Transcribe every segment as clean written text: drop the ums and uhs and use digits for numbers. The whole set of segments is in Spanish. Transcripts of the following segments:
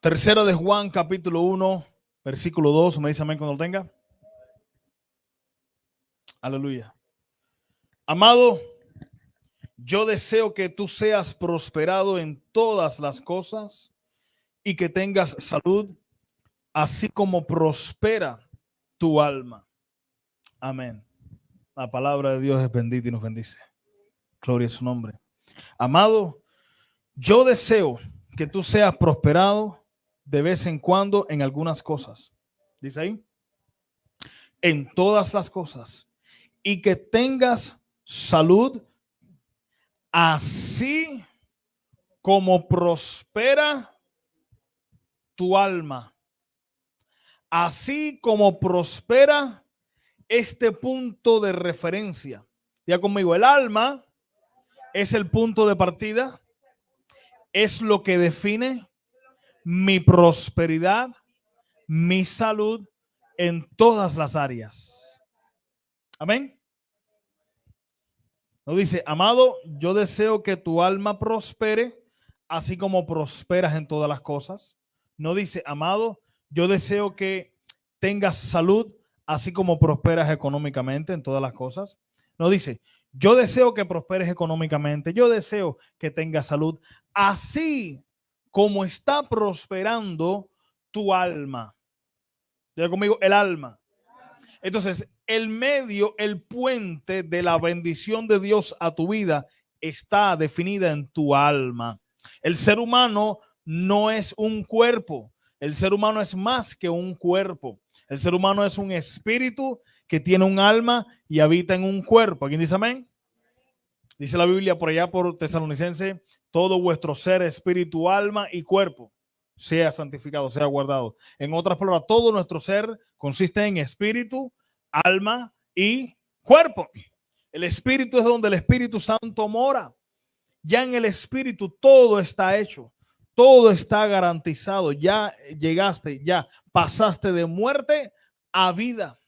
Tercera de Juan, capítulo 1, versículo 2. Me dice amén cuando lo tenga. Aleluya. Amado, yo deseo que tú seas prosperado en todas las cosas y que tengas salud, así como prospera tu alma. Amén. La palabra de Dios es bendita y nos bendice. Gloria a su nombre. Amado, yo deseo que tú seas prosperado de vez en cuando en algunas cosas. Dice ahí. En todas las cosas. Y que tengas salud, así como prospera tu alma. Así como prospera este punto de referencia. Ya conmigo, el alma es el punto de partida. Es lo que define mi prosperidad, mi salud en todas las áreas. Amén. No dice, amado, yo deseo que tu alma prospere, así como prosperas en todas las cosas. No dice, amado, yo deseo que tengas salud, así como prosperas económicamente en todas las cosas. No dice, yo deseo que prosperes económicamente, yo deseo que tengas salud, así como está prosperando tu alma. Diga conmigo, el alma. Entonces, el medio, el puente de la bendición de Dios a tu vida está definida en tu alma. El ser humano no es un cuerpo. El ser humano es más que un cuerpo. El ser humano es un espíritu que tiene un alma y habita en un cuerpo. ¿Alguien dice amén? Dice la Biblia por allá por Tesalonicense, todo vuestro ser, espíritu, alma y cuerpo sea santificado, sea guardado. En otras palabras, todo nuestro ser consiste en espíritu, alma y cuerpo. El espíritu es donde el Espíritu Santo mora. Ya en el espíritu todo está hecho, todo está garantizado. Ya llegaste, ya pasaste de muerte a vida.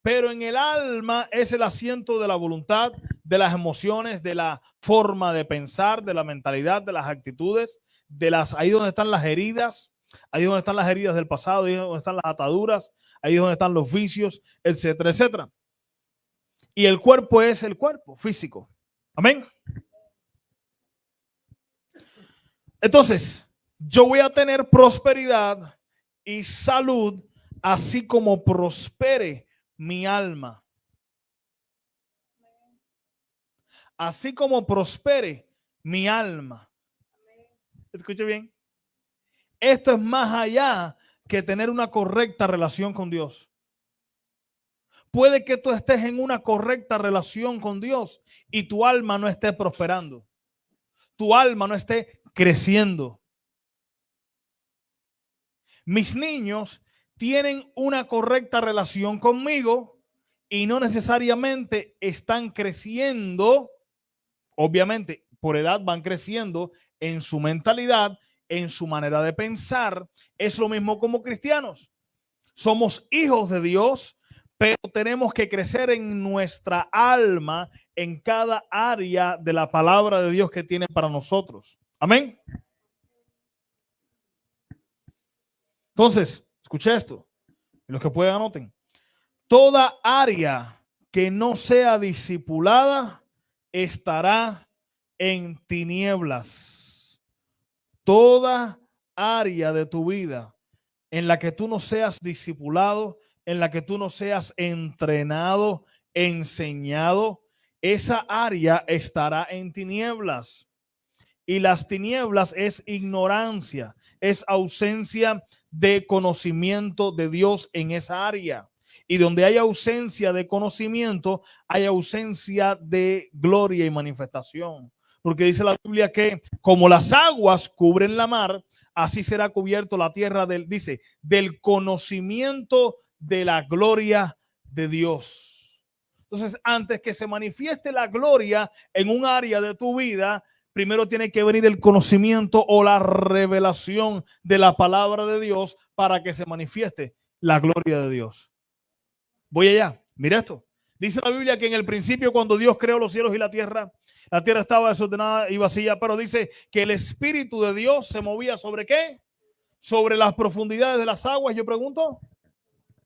Pero en el alma es el asiento de la voluntad, de las emociones, de la forma de pensar, de la mentalidad, de las actitudes, ahí donde están las heridas, ahí donde están las heridas del pasado, ahí donde están las ataduras, ahí donde están los vicios, etcétera, etcétera. Y el cuerpo es el cuerpo físico. Amén. Entonces, yo voy a tener prosperidad y salud, así como prospere mi alma. Así como prospere mi alma. Escuche bien. Esto es más allá que tener una correcta relación con Dios. Puede que tú estés en una correcta relación con Dios y tu alma no esté prosperando. Tu alma no esté creciendo. Mis niños tienen una correcta relación conmigo y no necesariamente están creciendo. Obviamente, por edad van creciendo en su mentalidad, en su manera de pensar. Es lo mismo como cristianos. Somos hijos de Dios, pero tenemos que crecer en nuestra alma, en cada área de la palabra de Dios que tiene para nosotros. Amén. Entonces, escuche esto. Y los que puedan anoten. Toda área que no sea discipulada estará en tinieblas. Toda área de tu vida en la que tú no seas discipulado, en la que tú no seas entrenado, enseñado, esa área estará en tinieblas. Y las tinieblas es ignorancia, es ausencia de conocimiento de Dios en esa área. Y donde hay ausencia de conocimiento, hay ausencia de gloria y manifestación. Porque dice la Biblia que como las aguas cubren la mar, así será cubierto la tierra del conocimiento de la gloria de Dios. Entonces, antes que se manifieste la gloria en un área de tu vida, primero tiene que venir el conocimiento o la revelación de la palabra de Dios para que se manifieste la gloria de Dios. Voy allá. Mira esto. Dice la Biblia que en el principio, cuando Dios creó los cielos y la tierra estaba desordenada y vacía, pero dice que el Espíritu de Dios se movía ¿sobre qué? sobre las profundidades de las aguas, yo pregunto,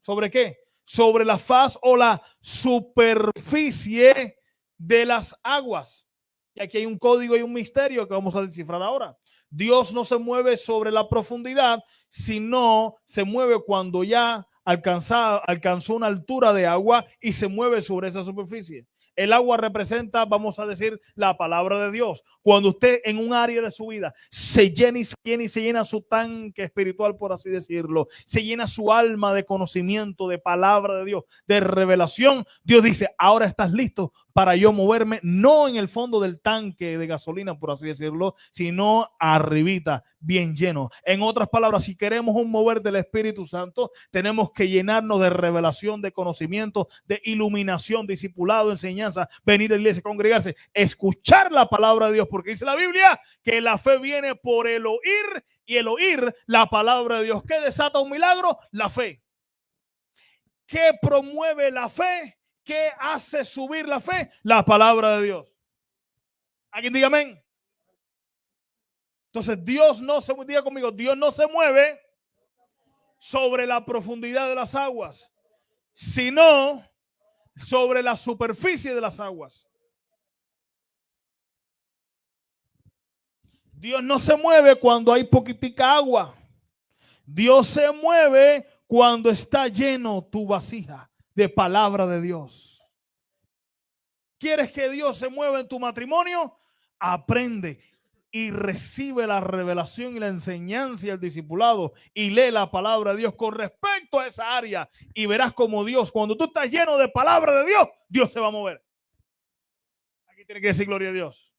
¿sobre qué? Sobre la faz o la superficie de las aguas. Y aquí hay un código y un misterio que vamos a descifrar ahora. Dios no se mueve sobre la profundidad, sino se mueve cuando ya alcanzó una altura de agua y se mueve sobre esa superficie. El agua representa, vamos a decir, la palabra de Dios. Cuando usted en un área de su vida se llena y se llena y se llena su tanque espiritual, por así decirlo, se llena su alma de conocimiento, de palabra de Dios, de revelación, Dios dice, ahora estás listo para yo moverme, no en el fondo del tanque de gasolina, por así decirlo, sino arribita, bien lleno. En otras palabras, si queremos un mover del Espíritu Santo, tenemos que llenarnos de revelación, de conocimiento, de iluminación, discipulado, enseñanza, venir a la iglesia, congregarse, escuchar la palabra de Dios, porque dice la Biblia que la fe viene por el oír y el oír la palabra de Dios. ¿Qué desata un milagro? La fe. ¿Qué promueve la fe? ¿Qué hace subir la fe? La palabra de Dios. ¿Alguien diga amén? Entonces Dios no se diga conmigo, Dios no se mueve sobre la profundidad de las aguas, sino sobre la superficie de las aguas. Dios no se mueve cuando hay poquitica agua. Dios se mueve cuando está lleno tu vasija de palabra de Dios. ¿Quieres que Dios se mueva en tu matrimonio? Aprende y recibe la revelación y la enseñanza y el discipulado y lee la palabra de Dios con respecto a esa área y verás como Dios, cuando tú estás lleno de palabra de Dios, Dios se va a mover. Aquí tiene que decir gloria a Dios.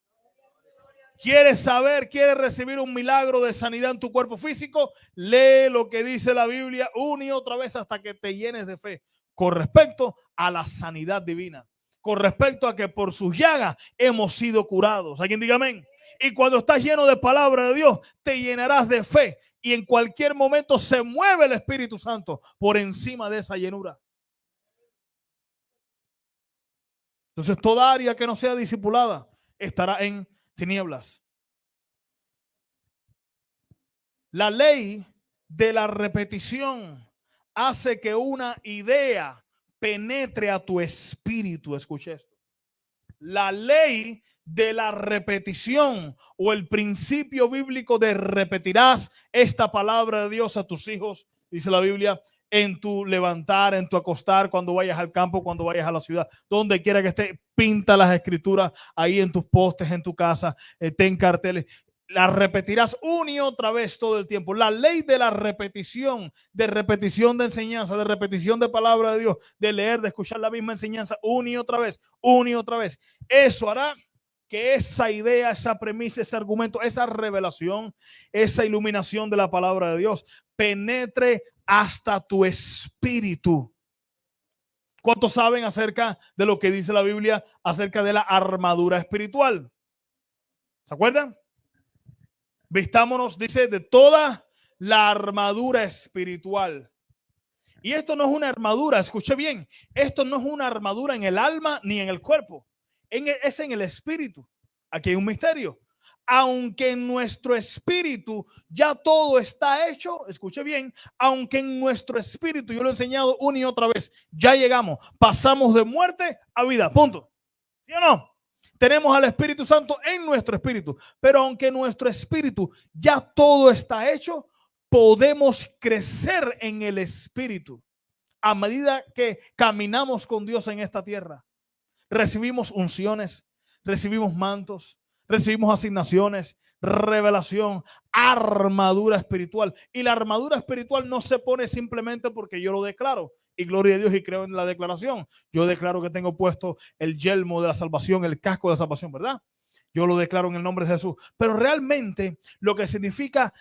¿Quieres saber, quieres recibir un milagro de sanidad en tu cuerpo físico? Lee lo que dice la Biblia una y otra vez hasta que te llenes de fe con respecto a la sanidad divina, con respecto a que por sus llagas hemos sido curados. ¿Alguien diga amén? Y cuando estás lleno de palabra de Dios, te llenarás de fe y en cualquier momento se mueve el Espíritu Santo por encima de esa llenura. Entonces, toda área que no sea discipulada estará en tinieblas. La ley de la repetición hace que una idea penetre a tu espíritu. Escuche esto. La ley de la repetición o el principio bíblico de repetirás esta palabra de Dios a tus hijos, dice la Biblia, en tu levantar, en tu acostar, cuando vayas al campo, cuando vayas a la ciudad, donde quiera que esté, pinta las escrituras ahí en tus postes, en tu casa, ten carteles. La repetirás una y otra vez todo el tiempo. La ley de la repetición de enseñanza, de repetición de palabra de Dios, de leer, de escuchar la misma enseñanza una y otra vez, una y otra vez. Eso hará que esa idea, esa premisa, ese argumento, esa revelación, esa iluminación de la palabra de Dios penetre hasta tu espíritu. ¿Cuántos saben acerca de lo que dice la Biblia acerca de la armadura espiritual? ¿Se acuerdan? Vistámonos, dice, de toda la armadura espiritual. Y esto no es una armadura, escuche bien, esto no es una armadura en el alma ni en el cuerpo, es en el espíritu. Aquí hay un misterio. Aunque en nuestro espíritu ya todo está hecho, escuche bien, aunque en nuestro espíritu, yo lo he enseñado una y otra vez, ya llegamos, pasamos de muerte a vida, punto. ¿Sí o no? Tenemos al Espíritu Santo en nuestro espíritu, pero aunque en nuestro espíritu ya todo está hecho, podemos crecer en el espíritu a medida que caminamos con Dios en esta tierra. Recibimos unciones, recibimos mantos, recibimos asignaciones, revelación, armadura espiritual. Y la armadura espiritual no se pone simplemente porque yo lo declaro. Y gloria a Dios y creo en la declaración. Yo declaro que tengo puesto el yelmo de la salvación, el casco de la salvación, ¿verdad? Yo lo declaro en el nombre de Jesús. Pero realmente lo que significa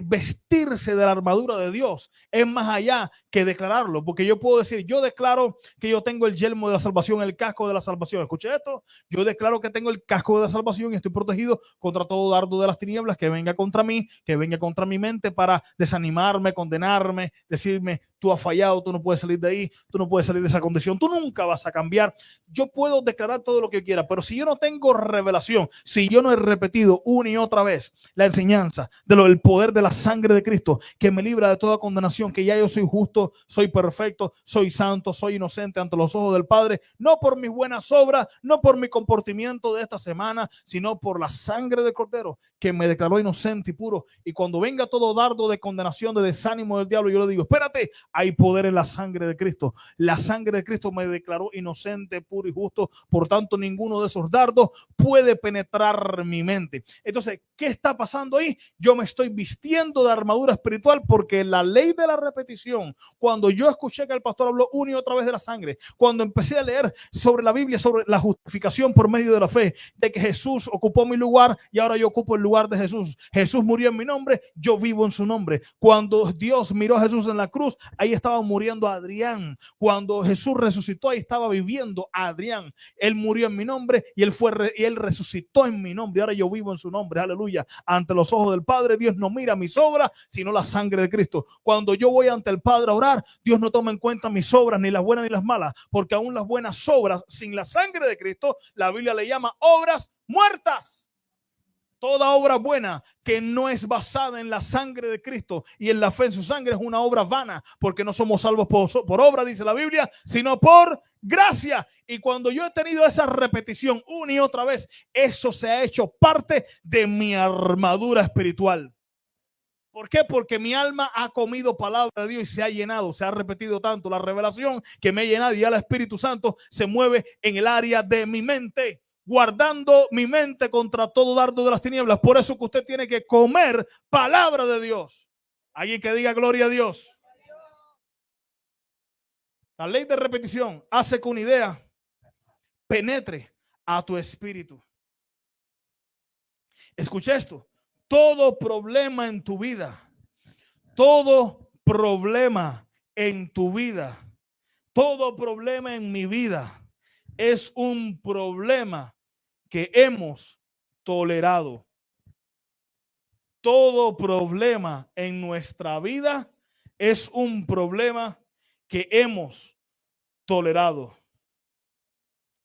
vestirse de la armadura de Dios es más allá que declararlo, porque yo puedo decir, yo declaro que yo tengo el yelmo de la salvación, el casco de la salvación. Escuche esto, yo declaro que tengo el casco de la salvación y estoy protegido contra todo dardo de las tinieblas que venga contra mí, que venga contra mi mente para desanimarme, condenarme, decirme, tú has fallado, tú no puedes salir de ahí, tú no puedes salir de esa condición, tú nunca vas a cambiar. Yo puedo declarar todo lo que yo quiera, pero si yo no tengo revelación, si yo no he repetido una y otra vez la enseñanza del poder de la sangre de Cristo, que me libra de toda condenación, que ya yo soy justo, soy perfecto, soy santo, soy inocente ante los ojos del Padre, no por mis buenas obras, no por mi comportamiento de esta semana, sino por la sangre del Cordero que me declaró inocente y puro. Y cuando venga todo dardo de condenación, de desánimo del diablo, yo le digo, espérate, hay poder en la sangre de Cristo. La sangre de Cristo me declaró inocente, puro y justo. Por tanto, ninguno de esos dardos puede penetrar mi mente. Entonces, ¿qué está pasando ahí? Yo me estoy vistiendo de armadura espiritual, porque la ley de la repetición, cuando yo escuché que el pastor habló una y otra vez de la sangre, cuando empecé a leer sobre la Biblia, sobre la justificación por medio de la fe, de que Jesús ocupó mi lugar y ahora yo ocupo el lugar de Jesús. Jesús murió en mi nombre, yo vivo en su nombre. Cuando Dios miró a Jesús en la cruz, ahí estaba muriendo Adrián. Cuando Jesús resucitó, ahí estaba viviendo Adrián. Él murió en mi nombre y él resucitó en mi nombre. Ahora yo vivo en su nombre. Aleluya. Ante los ojos del Padre, Dios no mira mis obras, sino la sangre de Cristo. Cuando yo voy ante el Padre a orar, Dios no toma en cuenta mis obras, ni las buenas ni las malas, porque aún las buenas obras sin la sangre de Cristo, la Biblia le llama obras muertas. Toda obra buena que no es basada en la sangre de Cristo y en la fe en su sangre es una obra vana, porque no somos salvos por obra, dice la Biblia, sino por gracia. Y cuando yo he tenido esa repetición una y otra vez, eso se ha hecho parte de mi armadura espiritual. ¿Por qué? Porque mi alma ha comido palabra de Dios y se ha llenado, se ha repetido tanto la revelación que me ha llenado, y ya el Espíritu Santo se mueve en el área de mi mente, guardando mi mente contra todo dardo de las tinieblas. Por eso que usted tiene que comer palabra de Dios. Alguien que diga gloria a Dios. La ley de repetición hace que una idea penetre a tu espíritu. Escucha esto. Todo problema en tu vida, todo problema en tu vida, todo problema en mi vida es un problema que hemos tolerado. Todo problema en nuestra vida es un problema que hemos tolerado.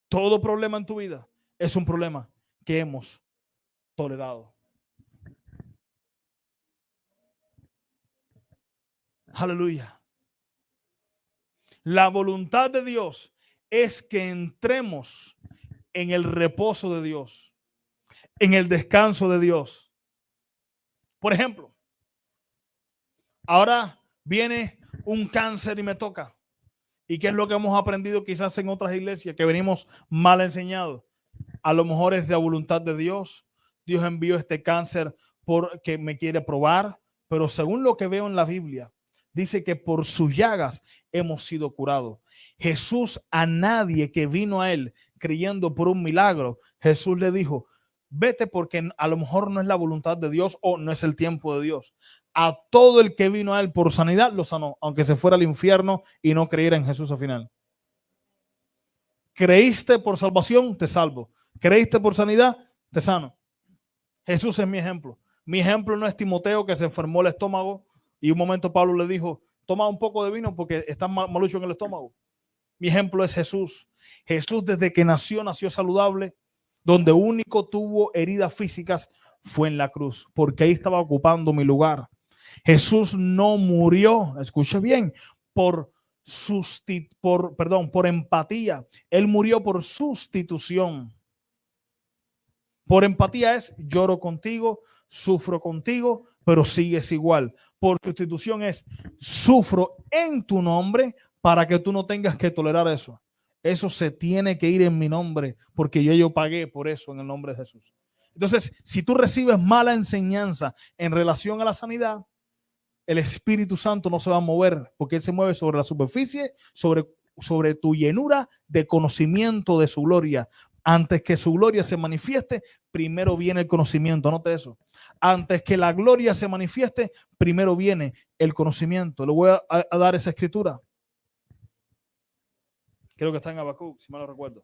Todo problema en tu vida es un problema que hemos tolerado. Aleluya. La voluntad de Dios es que entremos en el reposo de Dios, en el descanso de Dios. Por ejemplo, ahora viene un cáncer y me toca. ¿Y qué es lo que hemos aprendido quizás en otras iglesias que venimos mal enseñados? A lo mejor es de la voluntad de Dios. Dios envió este cáncer porque me quiere probar, pero según lo que veo en la Biblia, dice que por sus llagas hemos sido curados. Jesús, a nadie que vino a él creyendo por un milagro, Jesús le dijo, vete porque a lo mejor no es la voluntad de Dios o no es el tiempo de Dios. A todo el que vino a él por sanidad lo sanó, aunque se fuera al infierno y no creyera en Jesús al final. Creíste por salvación, te salvo. Creíste por sanidad, te sano. Jesús es mi ejemplo. Mi ejemplo no es Timoteo, que se enfermó el estómago y un momento Pablo le dijo, toma un poco de vino porque está malucho en el estómago. Mi ejemplo es Jesús. Jesús desde que nació saludable. Donde único tuvo heridas físicas fue en la cruz, porque ahí estaba ocupando mi lugar. Jesús no murió, escuche bien, por empatía. Él murió por sustitución. Por empatía es lloro contigo, sufro contigo, pero sigues igual. Por sustitución es sufro en tu nombre para que tú no tengas que tolerar eso. Eso se tiene que ir en mi nombre porque yo pagué por eso en el nombre de Jesús. Entonces, si tú recibes mala enseñanza en relación a la sanidad, el Espíritu Santo no se va a mover porque Él se mueve sobre la superficie, sobre tu llenura de conocimiento de su gloria. Antes que su gloria se manifieste, primero viene el conocimiento. Anote eso. Antes que la gloria se manifieste, primero viene el conocimiento. Le voy a dar esa escritura. Creo que está en Habacuc, si mal no recuerdo.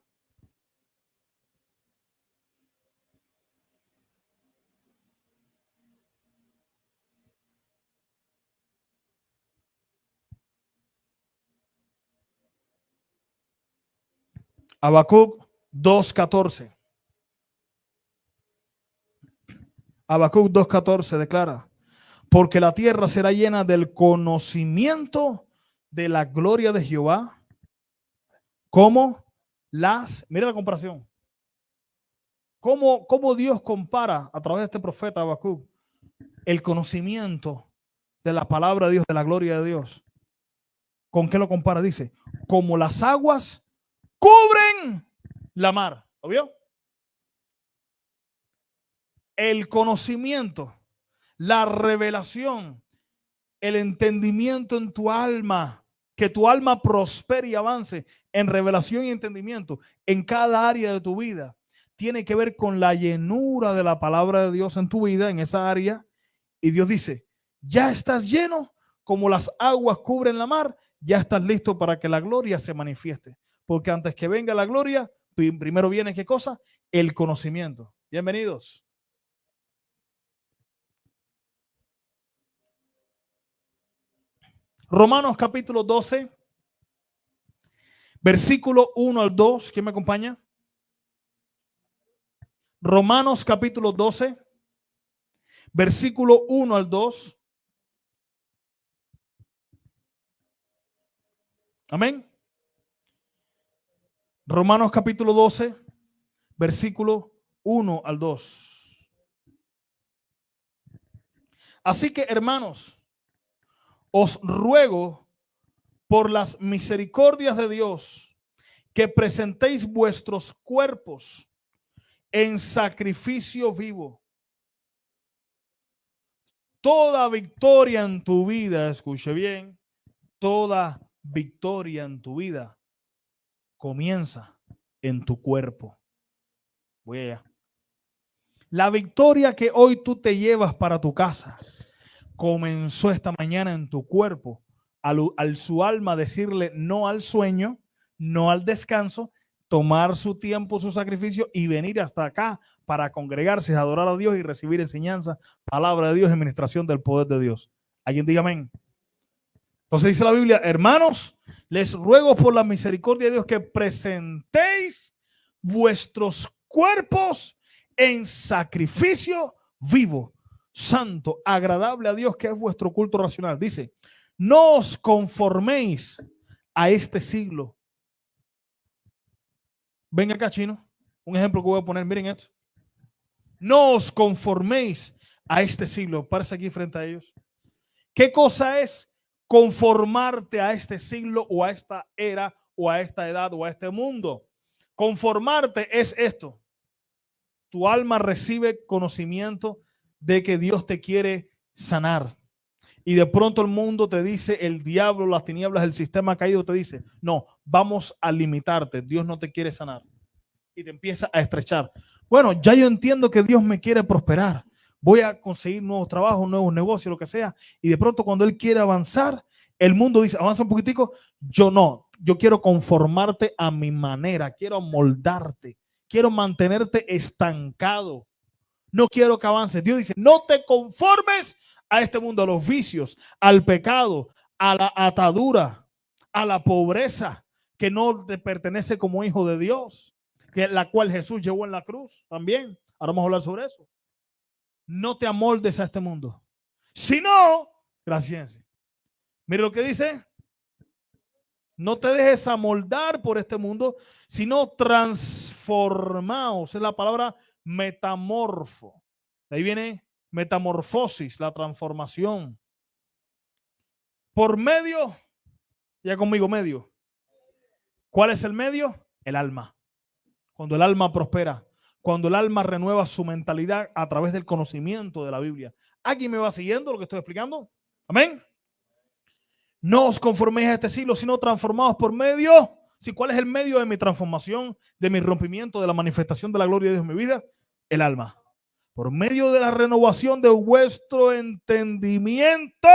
Habacuc 2:14. Habacuc 2:14 declara: porque la tierra será llena del conocimiento de la gloria de Jehová, como mira la comparación, cómo Dios compara a través de este profeta Habacuc el conocimiento de la palabra de Dios, de la gloria de Dios. ¿Con qué lo compara? Dice, como las aguas cubren la mar. ¿Lo vio? El conocimiento, la revelación, el entendimiento en tu alma, que tu alma prospere y avance en revelación y entendimiento en cada área de tu vida, tiene que ver con la llenura de la palabra de Dios en tu vida, en esa área. Y Dios dice, ya estás lleno, como las aguas cubren la mar, ya estás listo para que la gloria se manifieste. Porque antes que venga la gloria, primero viene, ¿qué cosa? El conocimiento. Bienvenidos. Romanos capítulo 12, versículo 1 al 2. ¿Quién me acompaña? Romanos capítulo 12, versículo 1 al 2. Amén. Romanos capítulo 12, versículo 1 al 2. Así que, hermanos, os ruego por las misericordias de Dios que presentéis vuestros cuerpos en sacrificio vivo. Toda victoria en tu vida, escuche bien, toda victoria en tu vida comienza en tu cuerpo. Voy allá. La victoria que hoy tú te llevas para tu casa comenzó esta mañana en tu cuerpo, al su alma decirle no al sueño, no al descanso, tomar su tiempo, su sacrificio y venir hasta acá para congregarse, adorar a Dios y recibir enseñanza, palabra de Dios y administración del poder de Dios. ¿Alguien diga amén? Entonces dice la Biblia, hermanos, les ruego por la misericordia de Dios que presentéis vuestros cuerpos en sacrificio vivo, santo, agradable a Dios, que es vuestro culto racional. Dice, no os conforméis a este siglo. Ven acá, chino. Un ejemplo que voy a poner, miren esto. No os conforméis a este siglo. Párese aquí frente a ellos. ¿Qué cosa es conformarte a este siglo o a esta era o a esta edad o a este mundo? Conformarte es esto. Tu alma recibe conocimiento de que Dios te quiere sanar. Y de pronto el mundo te dice, el diablo, las tinieblas, el sistema caído te dice, no, vamos a limitarte, Dios no te quiere sanar. Y te empieza a estrechar. Bueno, ya yo entiendo que Dios me quiere prosperar. Voy a conseguir nuevos trabajos, nuevos negocios, lo que sea. Y de pronto cuando Él quiere avanzar, el mundo dice, avanza un poquitico. Yo no, yo quiero conformarte a mi manera, quiero moldarte, quiero mantenerte estancado. No quiero que avances. Dios dice, no te conformes a este mundo, a los vicios, al pecado, a la atadura, a la pobreza que no te pertenece como hijo de Dios, que la cual Jesús llevó en la cruz también. Ahora vamos a hablar sobre eso. No te amoldes a este mundo. Si no, gracias. Mire lo que dice. No te dejes amoldar por este mundo, sino transformaos. Es la palabra metamorfo. De ahí viene metamorfosis, la transformación. Por medio, ya conmigo, medio. ¿Cuál es el medio? El alma. Cuando el alma prospera, cuando el alma renueva su mentalidad a través del conocimiento de la Biblia. ¿Alguien me va siguiendo lo que estoy explicando? Amén. No os conforméis a este siglo, sino transformados por medio. ¿Sí? ¿Cuál es el medio de mi transformación, de mi rompimiento, de la manifestación de la gloria de Dios en mi vida? El alma. Por medio de la renovación de vuestro entendimiento.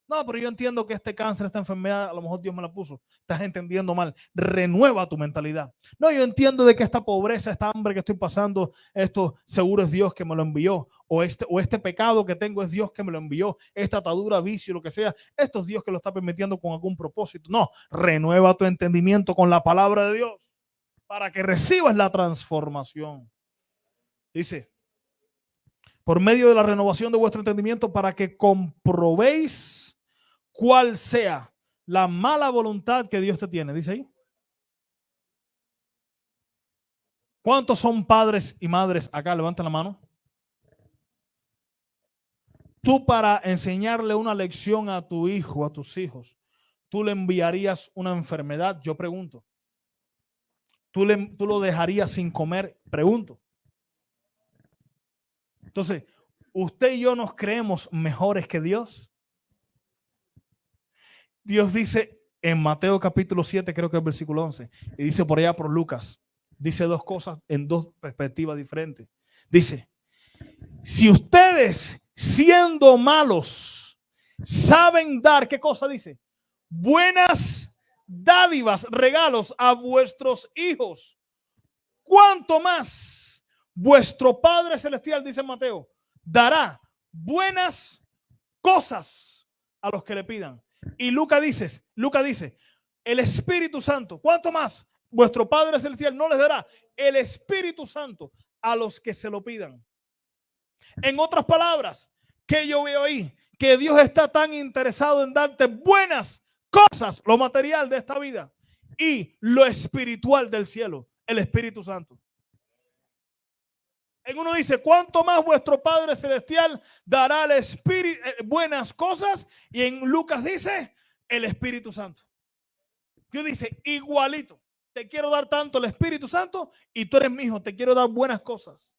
No, pero yo entiendo que este cáncer, esta enfermedad, a lo mejor Dios me la puso. Estás entendiendo mal. Renueva tu mentalidad. No, yo entiendo de que esta pobreza, esta hambre que estoy pasando, esto seguro es Dios que me lo envió. O este pecado que tengo es Dios que me lo envió. Esta atadura, vicio, lo que sea, esto es Dios que lo está permitiendo con algún propósito. No, renueva tu entendimiento con la palabra de Dios. para que recibas la transformación. Dice, por medio de la renovación de vuestro entendimiento, para que comprobéis cuál sea la mala voluntad que Dios te tiene. Dice ahí. ¿Cuántos son padres y madres acá? Levanten la mano. Tú, para enseñarle una lección a tu hijo, a tus hijos, ¿tú le enviarías una enfermedad? Yo pregunto. ¿Tú lo dejarías sin comer? Pregunto. Entonces, ¿usted y yo nos creemos mejores que Dios? Dios dice en Mateo capítulo 7, creo que es versículo 11, y dice por allá por Lucas, dice dos cosas en dos perspectivas diferentes. Dice, si ustedes siendo malos saben dar, ¿qué cosa dice? Buenas dádivas, regalos a vuestros hijos, ¿cuánto más vuestro Padre Celestial, dice Mateo, dará buenas cosas a los que le pidan? Y Lucas dice, el Espíritu Santo, ¿cuánto más vuestro Padre Celestial no les dará el Espíritu Santo a los que se lo pidan? En otras palabras, que yo veo ahí, que Dios está tan interesado en darte buenas cosas, lo material de esta vida y lo espiritual del cielo, el Espíritu Santo. En uno dice, ¿cuánto más vuestro Padre Celestial dará al Espíritu buenas cosas? Y en Lucas dice, el Espíritu Santo. Dios dice, igualito, te quiero dar tanto el Espíritu Santo y tú eres mi hijo, te quiero dar buenas cosas.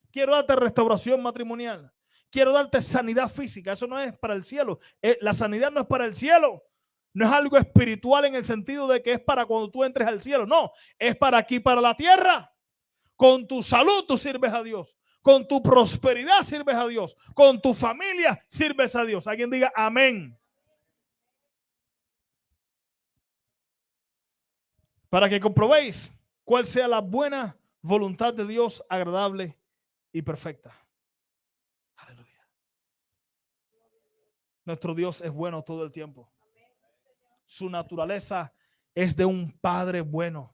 Quiero darte restauración matrimonial. Quiero darte sanidad física. Eso no es para el cielo. La sanidad no es para el cielo. No es algo espiritual en el sentido de que es para cuando tú entres al cielo. No, es para aquí, para la tierra. Con tu salud tú sirves a Dios. Con tu prosperidad sirves a Dios. Con tu familia sirves a Dios. Alguien diga amén. Para que comprobéis cuál sea la buena voluntad de Dios, agradable y perfecta. Aleluya. Nuestro Dios es bueno todo el tiempo. Su naturaleza es de un Padre bueno.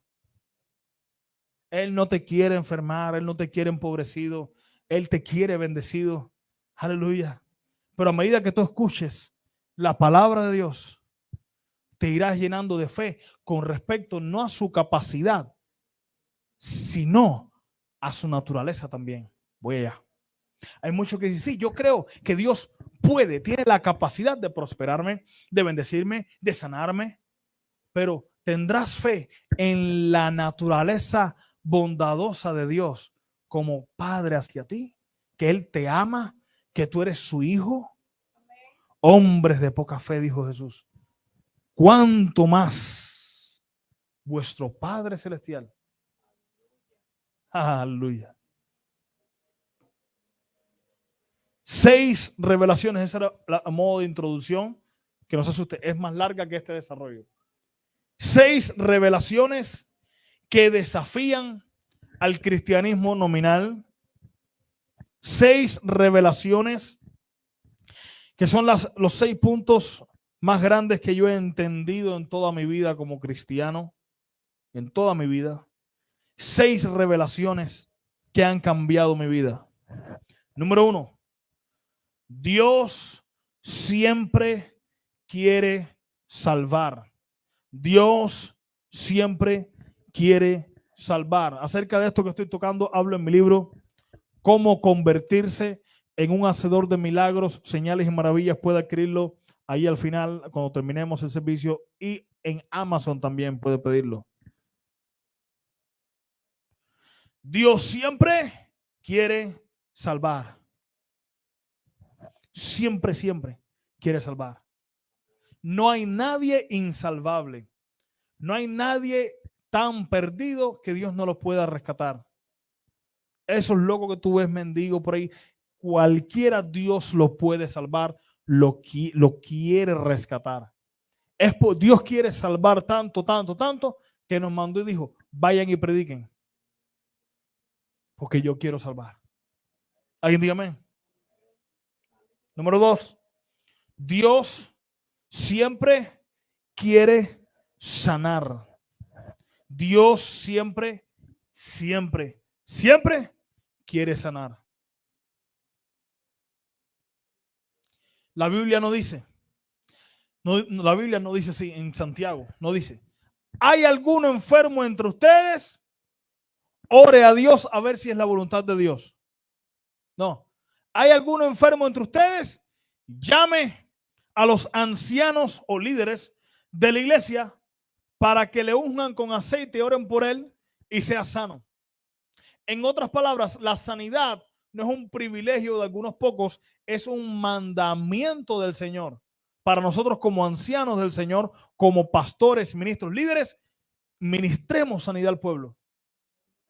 Él no te quiere enfermar, Él no te quiere empobrecido, Él te quiere bendecido. Aleluya. Pero a medida que tú escuches la palabra de Dios, te irás llenando de fe con respecto no a su capacidad, sino a su naturaleza también. Voy allá. Hay muchos que dicen, sí, yo creo que Dios puede, tiene la capacidad de prosperarme, de bendecirme, de sanarme, pero tendrás fe en la naturaleza bondadosa de Dios como Padre hacia ti, que Él te ama, que tú eres su hijo. Hombres de poca fe, dijo Jesús, cuánto más vuestro Padre Celestial. Aleluya. 6 revelaciones, esa era la modo de introducción, que no se asuste, es más larga que este desarrollo. 6 revelaciones que desafían al cristianismo nominal. 6 revelaciones que son los 6 puntos más grandes que yo he entendido en toda mi vida como cristiano, en toda mi vida. 6 revelaciones que han cambiado mi vida. Número 1, Dios siempre quiere salvar. Dios siempre quiere salvar. Acerca de esto que estoy tocando, hablo en mi libro, Cómo convertirse en un hacedor de milagros, señales y maravillas. Puede adquirirlo ahí al final, cuando terminemos el servicio, y en Amazon también puede pedirlo. Dios siempre quiere salvar. Siempre, siempre quiere salvar. No hay nadie insalvable. No hay nadie tan perdido que Dios no lo pueda rescatar. Esos locos que tú ves mendigos por ahí, cualquiera Dios lo puede salvar, lo quiere rescatar. Dios quiere salvar tanto, tanto, tanto, que nos mandó y dijo, vayan y prediquen. Porque yo quiero salvar. ¿Alguien diga amén? Número 2, Dios siempre quiere sanar. Dios siempre siempre, siempre quiere sanar. La Biblia no dice, la Biblia no dice así en Santiago, no dice, ¿hay alguno enfermo entre ustedes? Ore a Dios a ver si es la voluntad de Dios. No. ¿Hay alguno enfermo entre ustedes? Llame a los ancianos o líderes de la iglesia para que le unjan con aceite y oren por él y sea sano. En otras palabras, la sanidad no es un privilegio de algunos pocos, es un mandamiento del Señor. Para nosotros como ancianos del Señor, como pastores, ministros, líderes, ministremos sanidad al pueblo.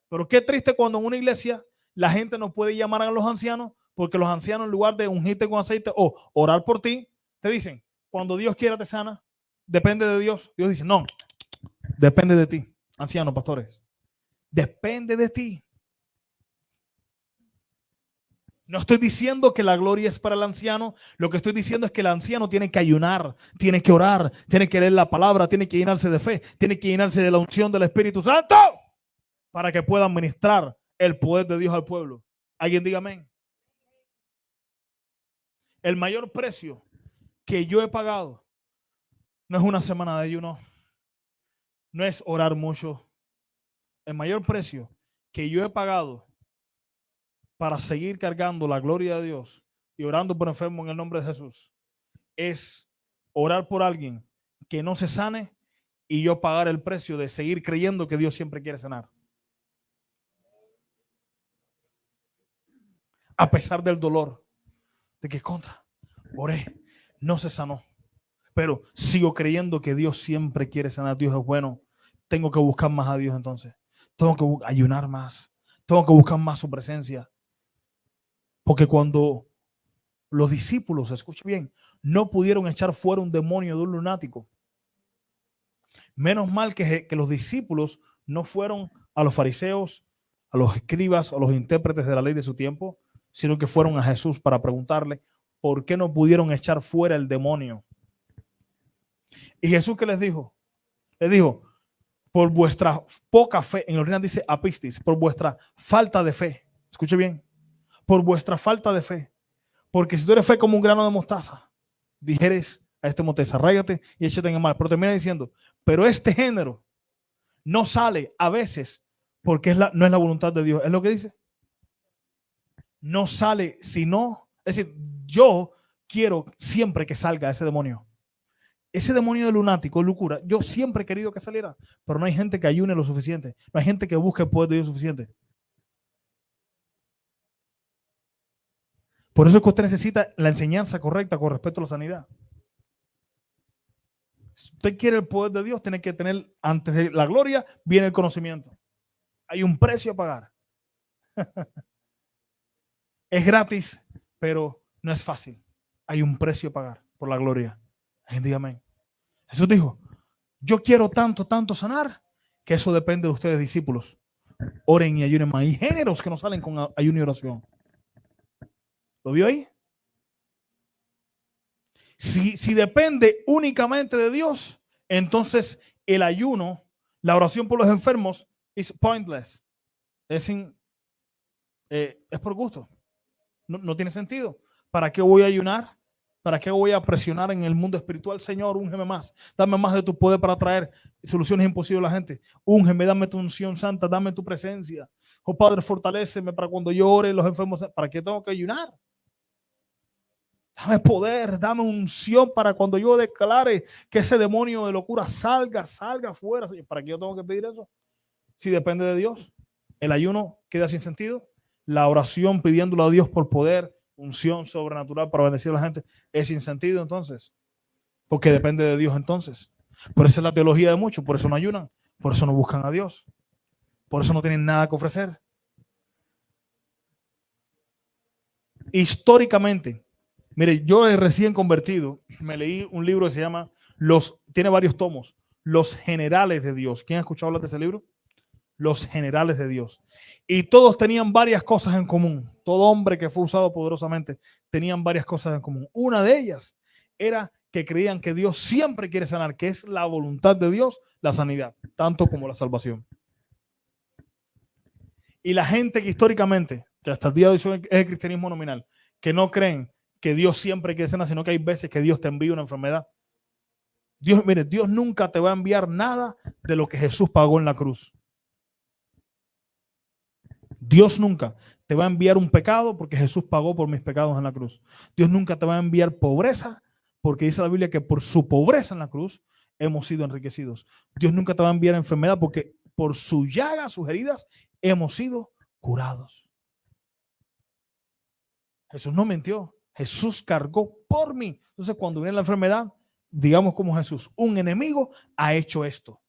Pero qué triste cuando en una iglesia la gente no puede llamar a los ancianos, porque los ancianos, en lugar de ungirte con aceite o orar por ti, te dicen, cuando Dios quiera te sana, depende de Dios. Dios dice, no, depende de ti, ancianos, pastores. Depende de ti. No estoy diciendo que la gloria es para el anciano. Lo que estoy diciendo es que el anciano tiene que ayunar, tiene que orar, tiene que leer la palabra, tiene que llenarse de fe, tiene que llenarse de la unción del Espíritu Santo para que pueda ministrar el poder de Dios al pueblo. ¿Alguien diga amén? El mayor precio que yo he pagado no es una semana de ayuno, no es orar mucho. El mayor precio que yo he pagado para seguir cargando la gloria de Dios y orando por enfermos en el nombre de Jesús es orar por alguien que no se sane y yo pagar el precio de seguir creyendo que Dios siempre quiere sanar. A pesar del dolor de que oré, no se sanó, pero sigo creyendo que Dios siempre quiere sanar. Dios es bueno. Tengo que buscar más a Dios entonces. Tengo que ayunar más. Tengo que buscar más su presencia. Porque cuando los discípulos, escuchen bien, no pudieron echar fuera un demonio de un lunático, menos mal que los discípulos no fueron a los fariseos, a los escribas, a los intérpretes de la ley de su tiempo, sino que fueron a Jesús para preguntarle por qué no pudieron echar fuera el demonio. Y Jesús, ¿qué les dijo? Les dijo, por vuestra poca fe, en el original dice apistis, por vuestra falta de fe. Escuche bien, por vuestra falta de fe. Porque si tú eres fe como un grano de mostaza, dijeres a este monte, desarráigate y échate en el mar. Pero termina diciendo, pero este género no sale a veces porque no es la voluntad de Dios. ¿Es lo que dice? No sale sino, es decir, yo quiero siempre que salga ese demonio. Ese demonio de lunático, locura, yo siempre he querido que saliera, pero no hay gente que ayune lo suficiente. No hay gente que busque el poder de Dios suficiente. Por eso es que usted necesita la enseñanza correcta con respecto a la sanidad. Si usted quiere el poder de Dios, tiene que tener, antes de la gloria, viene el conocimiento. Hay un precio a pagar. Es gratis, pero no es fácil. Hay un precio a pagar por la gloria. Dígame. Jesús dijo, yo quiero tanto, tanto sanar, que eso depende de ustedes, discípulos. Oren y ayunen más. Hay géneros que no salen con ayuno y oración. ¿Lo vio ahí? Si depende únicamente de Dios, entonces el ayuno, la oración por los enfermos, es pointless. Es por gusto. No tiene sentido. ¿Para qué voy a ayunar? ¿Para qué voy a presionar en el mundo espiritual? Señor, úngeme más. Dame más de tu poder para traer soluciones imposibles a la gente. Úngeme, dame tu unción santa, dame tu presencia. Oh Padre, fortaléceme para cuando yo ore los enfermos. ¿Para qué tengo que ayunar? Dame poder, dame unción para cuando yo declare que ese demonio de locura salga afuera. ¿Para qué yo tengo que pedir eso? Si depende de Dios. El ayuno queda sin sentido. La oración pidiéndole a Dios por poder, unción sobrenatural para bendecir a la gente, es sin sentido entonces. Porque depende de Dios entonces. Por eso es la teología de muchos. Por eso no ayunan. Por eso no buscan a Dios. Por eso no tienen nada que ofrecer. Históricamente, mire, yo he recién convertido, me leí un libro que se llama, tiene varios tomos, Los Generales de Dios. ¿Quién ha escuchado hablar de ese libro? Los Generales de Dios. Y todos tenían varias cosas en común. Todo hombre que fue usado poderosamente tenían varias cosas en común. Una de ellas era que creían que Dios siempre quiere sanar, que es la voluntad de Dios, la sanidad, tanto como la salvación. Y la gente que históricamente, que hasta el día de hoy es el cristianismo nominal, que no creen que Dios siempre quiere sanar, sino que hay veces que Dios te envía una enfermedad. Dios, mire, Dios nunca te va a enviar nada de lo que Jesús pagó en la cruz. Dios nunca te va a enviar un pecado porque Jesús pagó por mis pecados en la cruz. Dios nunca te va a enviar pobreza porque dice la Biblia que por su pobreza en la cruz hemos sido enriquecidos. Dios nunca te va a enviar enfermedad porque por su llaga, sus heridas, hemos sido curados. Jesús no mintió. Jesús cargó por mí. Entonces, cuando viene la enfermedad, digamos como Jesús, un enemigo ha hecho esto.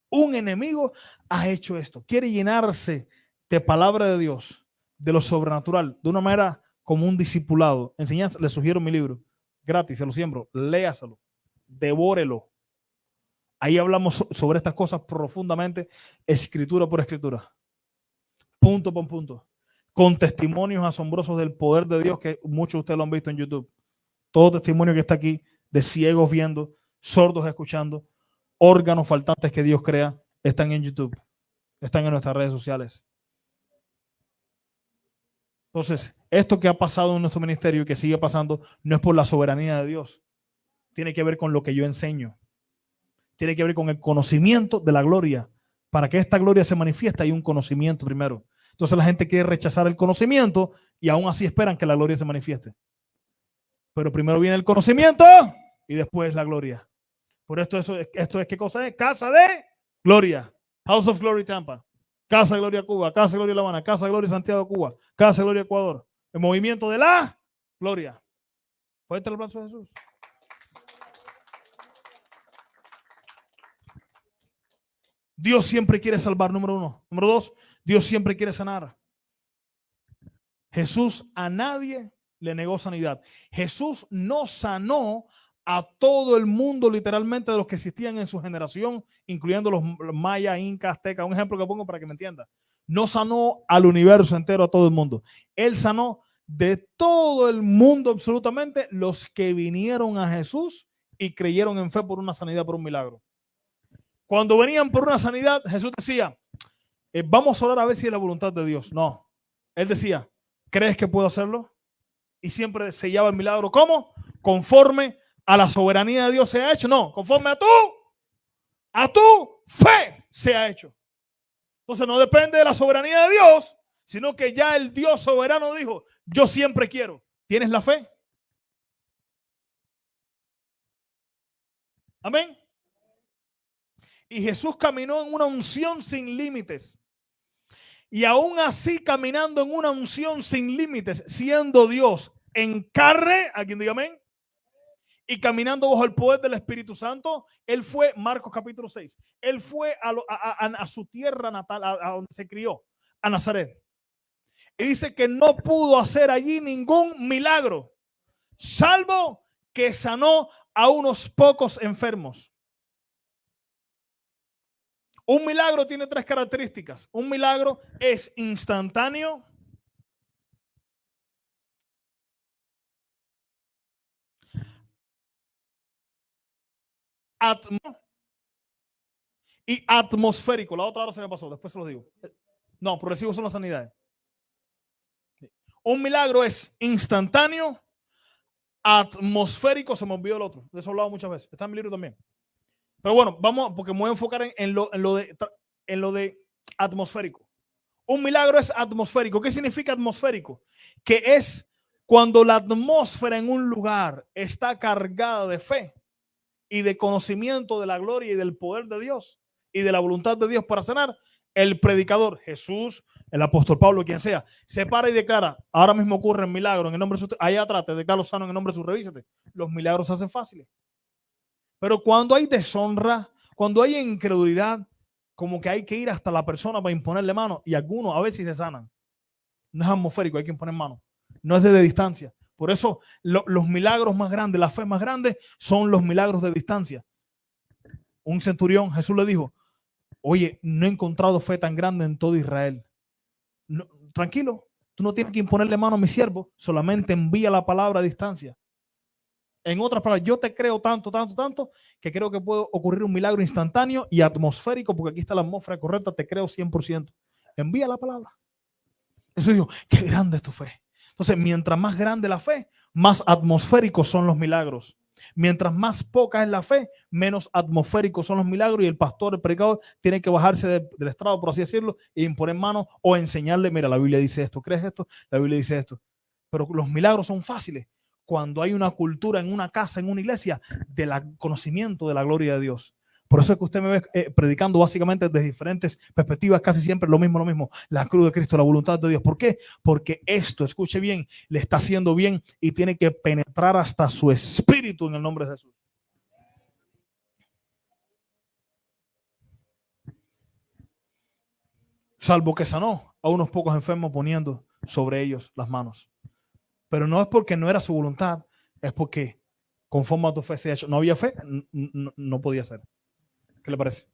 Un enemigo ha hecho esto. Quiere llenarse de palabra de Dios, de lo sobrenatural, de una manera como un discipulado. Enseñanza, le sugiero mi libro, gratis, se lo siembro, léaselo, devórelo. Ahí hablamos sobre estas cosas profundamente, escritura por escritura, punto por punto, con testimonios asombrosos del poder de Dios que muchos de ustedes lo han visto en YouTube. Todo testimonio que está aquí, de ciegos viendo, sordos escuchando, órganos faltantes que Dios crea, están en YouTube, están en nuestras redes sociales. Entonces, esto que ha pasado en nuestro ministerio y que sigue pasando no es por la soberanía de Dios. Tiene que ver con lo que yo enseño. Tiene que ver con el conocimiento de la gloria. Para que esta gloria se manifieste hay un conocimiento primero. Entonces la gente quiere rechazar el conocimiento y aún así esperan que la gloria se manifieste. Pero primero viene el conocimiento y después la gloria. Por esto es ¿qué cosa es? Casa de Gloria. House of Glory Tampa. Casa de Gloria Cuba, Casa de Gloria La Habana, Casa de Gloria Santiago Cuba, Casa de Gloria Ecuador. El movimiento de la gloria. Fuerte el aplauso de Jesús. Dios siempre quiere salvar, número uno. Número dos, Dios siempre quiere sanar. Jesús a nadie le negó sanidad. Jesús no sanó a todo el mundo literalmente de los que existían en su generación, incluyendo los mayas, incas, aztecas. Un ejemplo que pongo para que me entienda. No sanó al universo entero, a todo el mundo. Él sanó de todo el mundo absolutamente los que vinieron a Jesús y creyeron en fe por una sanidad, por un milagro. Cuando venían por una sanidad, Jesús decía, vamos a orar a ver si es la voluntad de Dios. No. Él decía, ¿crees que puedo hacerlo? Y siempre sellaba el milagro. ¿Cómo? Conforme a la soberanía de Dios se ha hecho. No, conforme a tu fe se ha hecho. Entonces no depende de la soberanía de Dios, sino que ya el Dios soberano dijo, yo siempre quiero. ¿Tienes la fe? Amén. Y Jesús caminó en una unción sin límites. Y aún así caminando en una unción sin límites, siendo Dios en carne, ¿alguien diga amén? Y caminando bajo el poder del Espíritu Santo, él fue, Marcos capítulo 6, él fue a su tierra natal, a donde se crió, a Nazaret. Y dice que no pudo hacer allí ningún milagro, salvo que sanó a unos pocos enfermos. Un milagro tiene tres características. Un milagro es instantáneo, y atmosférico. La otra hora se me pasó, después se lo digo. No, progresivos son las sanidades. Un milagro es instantáneo, atmosférico, se me olvidó el otro. De eso he hablado muchas veces. Está en mi libro también. Pero bueno, vamos, porque me voy a enfocar en lo de atmosférico. Un milagro es atmosférico. ¿Qué significa atmosférico? Que es cuando la atmósfera en un lugar está cargada de fe y de conocimiento de la gloria y del poder de Dios y de la voluntad de Dios para sanar. El predicador, Jesús, el apóstol Pablo, quien sea, se para y declara, ahora mismo ocurre un milagro en el nombre de su, allá atrás te declaro sano en el nombre de su, revísate. Los milagros se hacen fáciles. Pero cuando hay deshonra, cuando hay incredulidad, como que hay que ir hasta la persona para imponerle mano, y algunos a veces se sanan. No es atmosférico, hay que imponer mano. No es desde distancia. Por eso los milagros más grandes, la fe más grande, son los milagros de distancia. Un centurión, Jesús le dijo, oye, no he encontrado fe tan grande en todo Israel. No, tranquilo, tú no tienes que imponerle mano a mi siervo, solamente envía la palabra a distancia. En otras palabras, yo te creo tanto, que creo que puede ocurrir un milagro instantáneo y atmosférico, porque aquí está la atmósfera correcta, te creo 100%. envía la palabra. Eso digo, qué grande es tu fe. Entonces, mientras más grande la fe, más atmosféricos son los milagros. Mientras más poca es la fe, menos atmosféricos son los milagros, y el pastor, el predicador, tiene que bajarse del estrado, por así decirlo, e imponer manos o enseñarle, mira, la Biblia dice esto, ¿crees esto? La Biblia dice esto. Pero los milagros son fáciles cuando hay una cultura en una casa, en una iglesia, del conocimiento de la gloria de Dios. Por eso es que usted me ve predicando básicamente desde diferentes perspectivas, casi siempre lo mismo. La cruz de Cristo, la voluntad de Dios. ¿Por qué? Porque esto, escuche bien, le está haciendo bien y tiene que penetrar hasta su espíritu en el nombre de Jesús. Salvo que sanó a unos pocos enfermos poniendo sobre ellos las manos. Pero no es porque no era su voluntad, es porque conforme a tu fe se ha hecho. No había fe, no podía ser. ¿Qué le parece?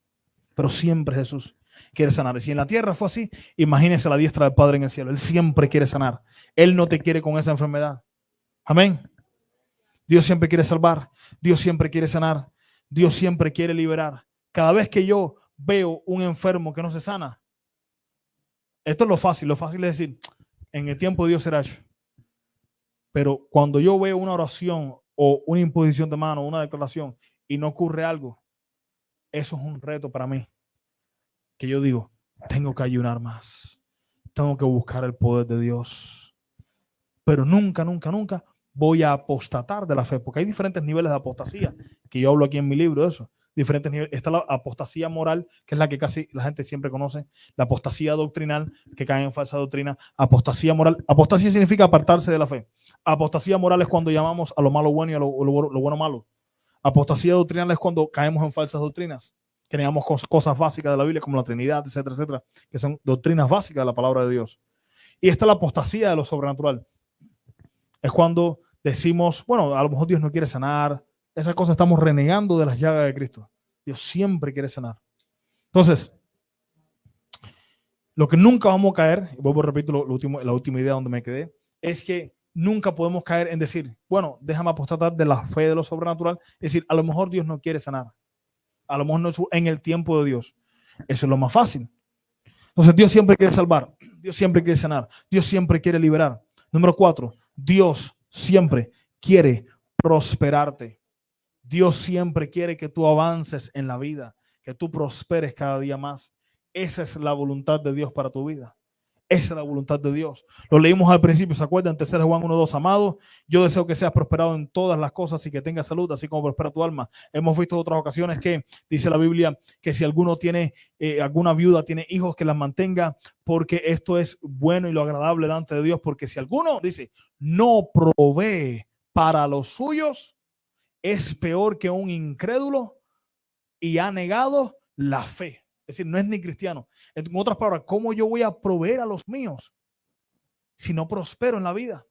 Pero siempre Jesús quiere sanar. Y si en la tierra fue así, imagínese la diestra del Padre en el cielo. Él siempre quiere sanar. Él no te quiere con esa enfermedad. Amén. Dios siempre quiere salvar. Dios siempre quiere sanar. Dios siempre quiere liberar. Cada vez que yo veo un enfermo que no se sana, esto es lo fácil. Lo fácil es decir, en el tiempo de Dios será hecho. Pero cuando yo veo una oración o una imposición de mano, una declaración, y no ocurre algo, eso es un reto para mí, que yo digo, tengo que ayunar más, tengo que buscar el poder de Dios, pero nunca voy a apostatar de la fe, porque hay diferentes niveles de apostasía, que yo hablo aquí en mi libro de eso, diferentes niveles. Está la apostasía moral, que es la que casi la gente siempre conoce, la apostasía doctrinal, que cae en falsa doctrina, apostasía moral. Apostasía significa apartarse de la fe. Apostasía moral es cuando llamamos a lo malo bueno y a lo bueno malo. Apostasía doctrinal es cuando caemos en falsas doctrinas, que negamos cosas básicas de la Biblia como la Trinidad, etcétera, que son doctrinas básicas de la palabra de Dios. Y esta es la apostasía de lo sobrenatural. Es cuando decimos, bueno, a lo mejor Dios no quiere sanar, esas cosas, estamos renegando de las llagas de Cristo. Dios siempre quiere sanar. Entonces, lo que nunca vamos a caer, y vuelvo a repetir la última idea donde me quedé, es que nunca podemos caer en decir, bueno, déjame apostatar de la fe de lo sobrenatural. Es decir, a lo mejor Dios no quiere sanar. A lo mejor no es en el tiempo de Dios. Eso es lo más fácil. Entonces, Dios siempre quiere salvar. Dios siempre quiere sanar. Dios siempre quiere liberar. Número 4, Dios siempre quiere prosperarte. Dios siempre quiere que tú avances en la vida, que tú prosperes cada día más. Esa es la voluntad de Dios para tu vida. Esa es la voluntad de Dios. Lo leímos al principio, ¿se acuerdan? 3 Juan 1:2, amado, yo deseo que seas prosperado en todas las cosas y que tengas salud, así como prospera tu alma. Hemos visto en otras ocasiones que dice la Biblia que si alguno tiene, alguna viuda tiene hijos, que las mantenga, porque esto es bueno y lo agradable delante de Dios, porque si alguno, dice, no provee para los suyos, es peor que un incrédulo y ha negado la fe. Es decir, no es ni cristiano. En otras palabras, ¿cómo yo voy a proveer a los míos si no prospero en la vida?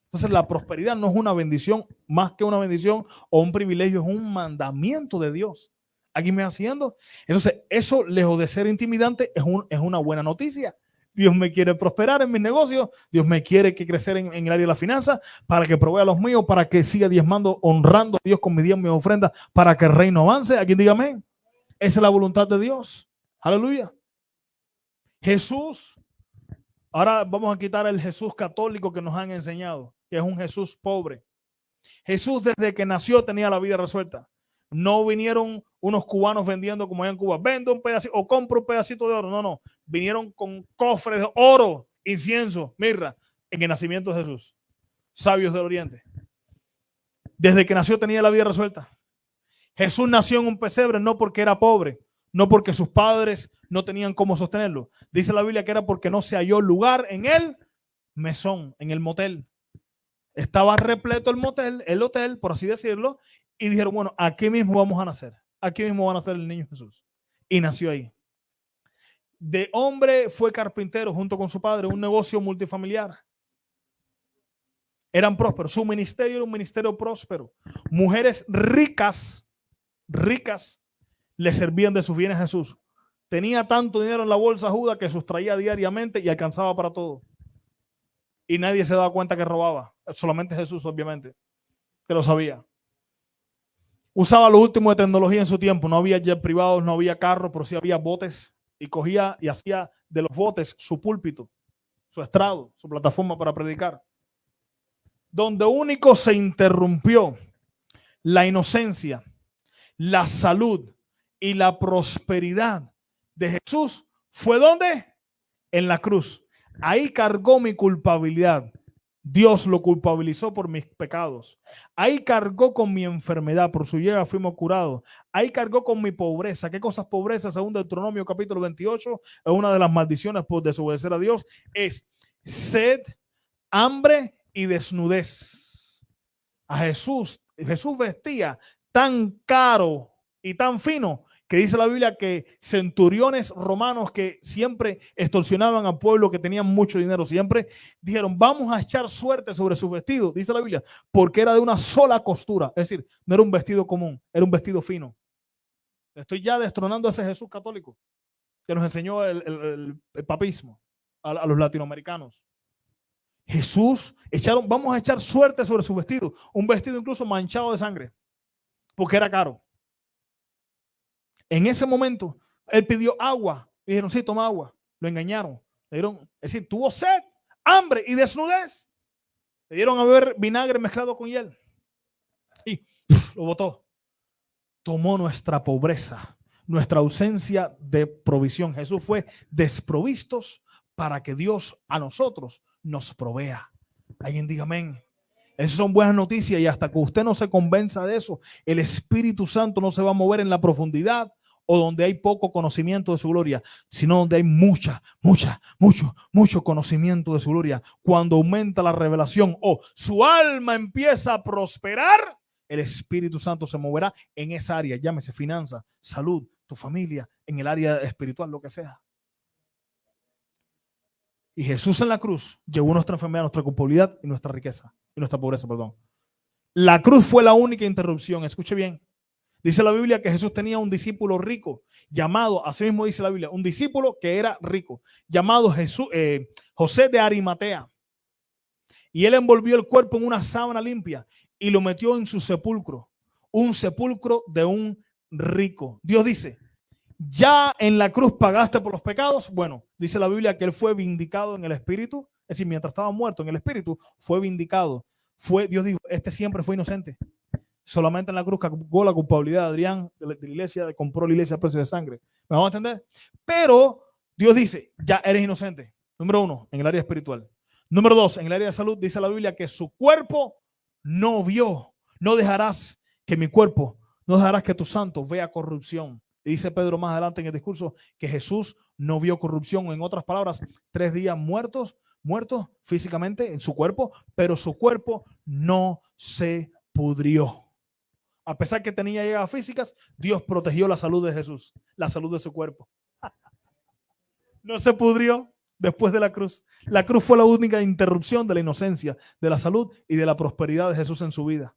Entonces, la prosperidad no es una bendición, más que una bendición o un privilegio, es un mandamiento de Dios. ¿Aquí me haciendo? Entonces, eso, lejos de ser intimidante, es una buena noticia. Dios me quiere prosperar en mis negocios, Dios me quiere que crecer en el área de la finanza, para que provea a los míos, para que siga diezmando, honrando a Dios con mis diezmos y mis ofrendas, para que el reino avance. Aquí diga amén. Esa es la voluntad de Dios. Aleluya. Jesús, ahora vamos a quitar el Jesús católico que nos han enseñado, que es un Jesús pobre. Jesús desde que nació tenía la vida resuelta. No vinieron unos cubanos vendiendo como allá en Cuba, vendo un pedacito o compro un pedacito de oro. No. Vinieron con cofres de oro, incienso, mirra, en el nacimiento de Jesús. Sabios del Oriente. Desde que nació tenía la vida resuelta. Jesús nació en un pesebre no porque era pobre, no porque sus padres no tenían cómo sostenerlo. Dice la Biblia que era porque no se halló lugar en el mesón, en el motel. Estaba repleto el hotel, por así decirlo, y dijeron, bueno, aquí mismo vamos a nacer. Aquí mismo va a nacer el niño Jesús. Y nació ahí. De hombre fue carpintero junto con su padre, un negocio multifamiliar. Eran prósperos. Su ministerio era un ministerio próspero. Mujeres ricas le servían de sus bienes a Jesús. Tenía tanto dinero en la bolsa Judas que sustraía diariamente y alcanzaba para todo. Y nadie se daba cuenta que robaba. Solamente Jesús, obviamente, que lo sabía. Usaba lo último de tecnología en su tiempo. No había jet privados, no había carros, pero sí había botes. y cogía y hacía de los botes su púlpito, su estrado, su plataforma para predicar. Donde único se interrumpió la inocencia, la salud y la prosperidad de Jesús fue ¿dónde? En la cruz. Ahí cargó mi culpabilidad. Dios lo culpabilizó por mis pecados. Ahí cargó con mi enfermedad, por su llaga fuimos curados. Ahí cargó con mi pobreza. ¿Qué cosas pobreza? Según Deuteronomio capítulo 28, es una de las maldiciones por desobedecer a Dios. Es sed, hambre y desnudez. A Jesús vestía tan caro y tan fino que dice la Biblia que centuriones romanos que siempre extorsionaban al pueblo, que tenían mucho dinero, siempre dijeron, vamos a echar suerte sobre sus vestidos, dice la Biblia, porque era de una sola costura. Es decir, no era un vestido común, era un vestido fino. Estoy ya destronando a ese Jesús católico que nos enseñó el papismo a los latinoamericanos. Jesús, vamos a echar suerte sobre su vestido, un vestido incluso manchado de sangre, porque era caro. En ese momento, él pidió agua. Y dijeron, sí, toma agua. Lo engañaron. Le dieron, es decir, tuvo sed, hambre y desnudez. Le dieron a beber vinagre mezclado con hiel. Y lo botó. Tomó nuestra pobreza, nuestra ausencia de provisión. Jesús fue desprovistos para que Dios a nosotros nos provea. Alguien diga amén. Esas son buenas noticias y hasta que usted no se convenza de eso, el Espíritu Santo no se va a mover en la profundidad o donde hay poco conocimiento de su gloria, sino donde hay mucho conocimiento de su gloria. Cuando aumenta la revelación o su alma empieza a prosperar, el Espíritu Santo se moverá en esa área, llámese finanzas, salud, tu familia, en el área espiritual, lo que sea. Y Jesús en la cruz llevó nuestra enfermedad, nuestra culpabilidad y nuestra riqueza. Y nuestra pobreza, perdón. La cruz fue la única interrupción. Escuche bien. Dice la Biblia que Jesús tenía un discípulo rico, llamado, así mismo dice la Biblia, un discípulo que era rico, llamado José de Arimatea. Y él envolvió el cuerpo en una sábana limpia y lo metió en su sepulcro. Un sepulcro de un rico. Dios dice, ya en la cruz pagaste por los pecados. Bueno, dice la Biblia que él fue vindicado en el espíritu. Es decir, mientras estaba muerto en el espíritu, fue vindicado. Dios dijo, este siempre fue inocente. Solamente en la cruz cargó la culpabilidad de Adrián, de la iglesia, compró la iglesia a precio de sangre. ¿Me vamos a entender? Pero Dios dice, ya eres inocente. Número 1, en el área espiritual. Número 2, en el área de salud, dice la Biblia que su cuerpo no vio. No dejarás que mi cuerpo, no dejarás que tu santo vea corrupción. Y dice Pedro más adelante en el discurso que Jesús no vio corrupción. En otras palabras, 3 días muertos físicamente en su cuerpo, pero su cuerpo no se pudrió. A pesar que tenía llagas físicas, Dios protegió la salud de Jesús, la salud de su cuerpo. No se pudrió después de la cruz. La cruz fue la única interrupción de la inocencia, de la salud y de la prosperidad de Jesús en su vida.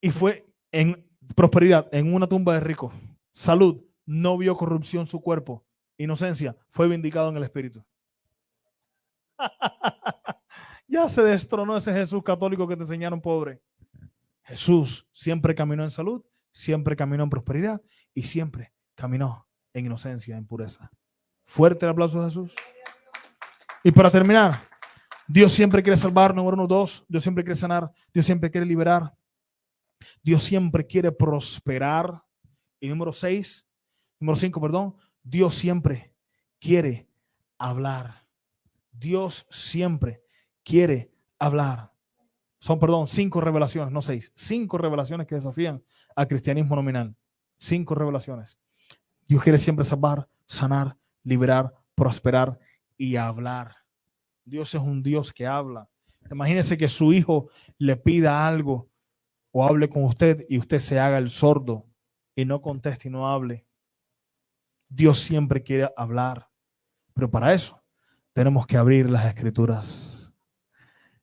Y fue en prosperidad, en una tumba de ricos. Salud, no vio corrupción su cuerpo. Inocencia, fue vindicado en el espíritu. Ya se destronó ese Jesús católico que te enseñaron pobre. Jesús siempre caminó en salud, siempre caminó en prosperidad y siempre caminó en inocencia, en pureza. Fuerte el aplauso a Jesús. Y para terminar, Dios siempre quiere salvar, número 1, 2, Dios siempre quiere sanar, Dios siempre quiere liberar, Dios siempre quiere prosperar. Y número 5, perdón, Dios siempre quiere hablar. Dios siempre quiere hablar. Son, 5 revelaciones, no 6. 5 revelaciones que desafían al cristianismo nominal. 5 revelaciones. Dios quiere siempre salvar, sanar, liberar, prosperar y hablar. Dios es un Dios que habla. Imagínese que su hijo le pida algo o hable con usted y usted se haga el sordo y no conteste y no hable. Dios siempre quiere hablar. Pero para eso tenemos que abrir las escrituras.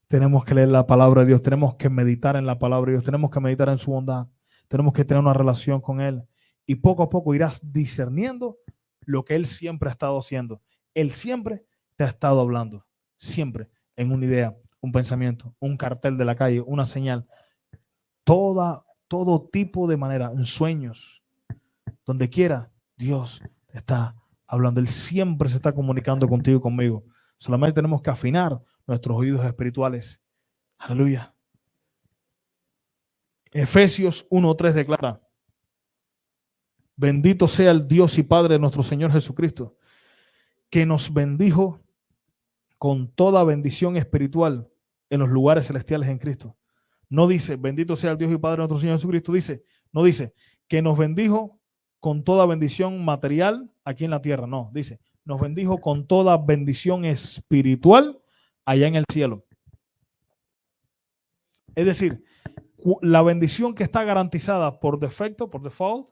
Tenemos que leer la palabra de Dios, tenemos que meditar en la palabra de Dios, tenemos que meditar en su bondad, tenemos que tener una relación con Él y poco a poco irás discerniendo lo que Él siempre ha estado haciendo. Él siempre te ha estado hablando, siempre en una idea, un pensamiento, un cartel de la calle, una señal, todo tipo de manera, en sueños, donde quiera, Dios te está hablando. Él siempre se está comunicando contigo y conmigo. Solamente tenemos que afinar nuestros oídos espirituales. Aleluya. Efesios 1:3 declara: bendito sea el Dios y Padre de nuestro Señor Jesucristo, que nos bendijo con toda bendición espiritual en los lugares celestiales en Cristo. No dice, bendito sea el Dios y Padre de nuestro Señor Jesucristo, no dice que nos bendijo con toda bendición material aquí en la tierra. No, dice, nos bendijo con toda bendición espiritual allá en el cielo. Es decir, la bendición que está garantizada por defecto, por default,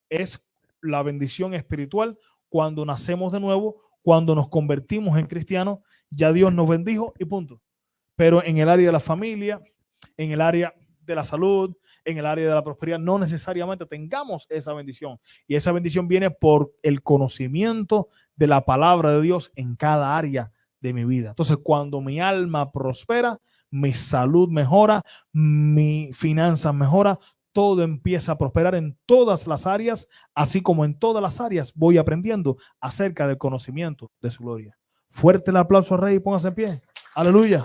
es la bendición espiritual cuando nacemos de nuevo, cuando nos convertimos en cristianos. Ya Dios nos bendijo y punto. Pero en el área de la familia, en el área de la salud, en el área de la prosperidad, no necesariamente tengamos esa bendición. Y esa bendición viene por el conocimiento de la palabra de Dios en cada área de mi vida. Entonces, cuando mi alma prospera, mi salud mejora, mi finanzas mejora, todo empieza a prosperar en todas las áreas, así como en todas las áreas voy aprendiendo acerca del conocimiento de su gloria. Fuerte el aplauso al Rey y póngase en pie. Aleluya.